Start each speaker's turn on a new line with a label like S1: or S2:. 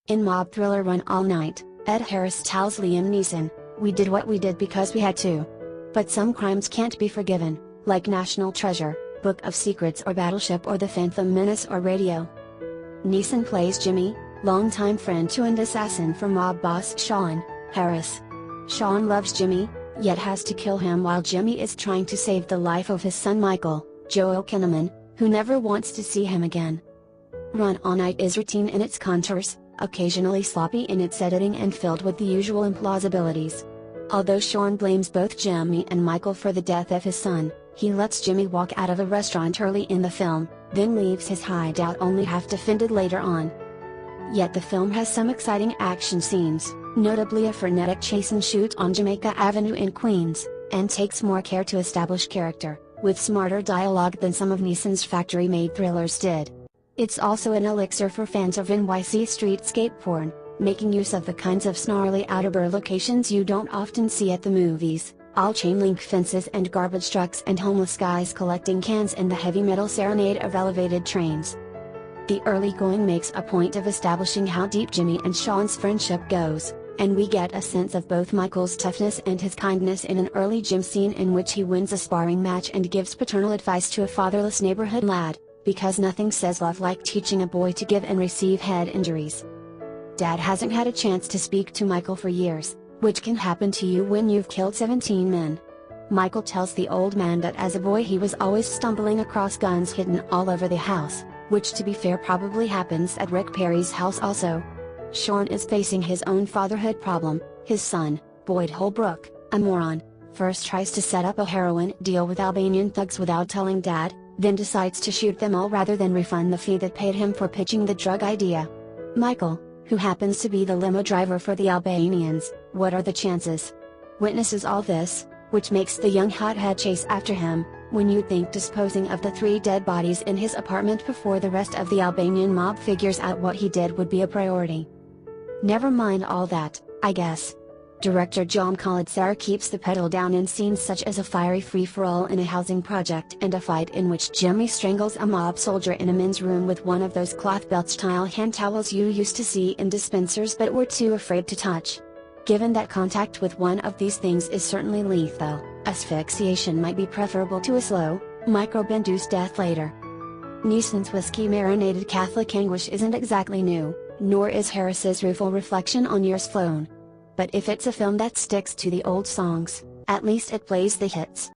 S1: In mob thriller Run All Night, Ed Harris tells Liam Neeson, "We did what we did because we had to. But some crimes can't be forgiven, like National Treasure, Book of Secrets or Battleship or the Phantom Menace or Radio." Neeson plays Jimmy, longtime friend to and assassin for mob boss Sean Harris. Sean loves Jimmy, yet has to kill him while Jimmy is trying to save the life of his son Michael, Joel Kinnaman, who never wants to see him again. Run All Night is routine in its contours, occasionally sloppy in its editing and filled with the usual implausibilities. Although Sean blames both Jimmy and Michael for the death of his son, he lets Jimmy walk out of a restaurant early in the film, then leaves his hideout only half defended later on. Yet the film has some exciting action scenes, notably a frenetic chase and shoot on Jamaica Avenue in Queens, and takes more care to establish character, with smarter dialogue than some of Neeson's factory-made thrillers did. It's also an elixir for fans of NYC streetscape porn, making use of the kinds of snarly outerburr locations you don't often see at the movies, all chain-link fences and garbage trucks and homeless guys collecting cans and the heavy metal serenade of elevated trains. The early going makes a point of establishing how deep Jimmy and Sean's friendship goes, and we get a sense of both Michael's toughness and his kindness in an early gym scene in which he wins a sparring match and gives paternal advice to a fatherless neighborhood lad, because nothing says love like teaching a boy to give and receive head injuries. Dad hasn't had a chance to speak to Michael for years, which can happen to you when you've killed 17 men. Michael tells the old man that as a boy he was always stumbling across guns hidden all over the house, which to be fair probably happens at Rick Perry's house also. Sean is facing his own fatherhood problem. His son, Boyd Holbrook, a moron, first tries to set up a heroin deal with Albanian thugs without telling Dad, then decides to shoot them all rather than refund the fee that paid him for pitching the drug idea. Michael, who happens to be the limo driver for the Albanians, what are the chances? Witnesses all this, which makes the young hothead chase after him, when you'd think disposing of the 3 dead bodies in his apartment before the rest of the Albanian mob figures out what he did would be a priority. Never mind all that, I guess. Director John Khalid keeps the pedal down in scenes such as a fiery free-for-all in a housing project and a fight in which Jimmy strangles a mob soldier in a men's room with one of those cloth belt-style hand towels you used to see in dispensers but were too afraid to touch. Given that contact with one of these things is certainly lethal, asphyxiation might be preferable to a slow, microbe-induced death later. Neeson's whiskey-marinated Catholic anguish isn't exactly new, nor is Harris's rueful reflection on years flown. But if it's a film that sticks to the old songs, at least it plays the hits.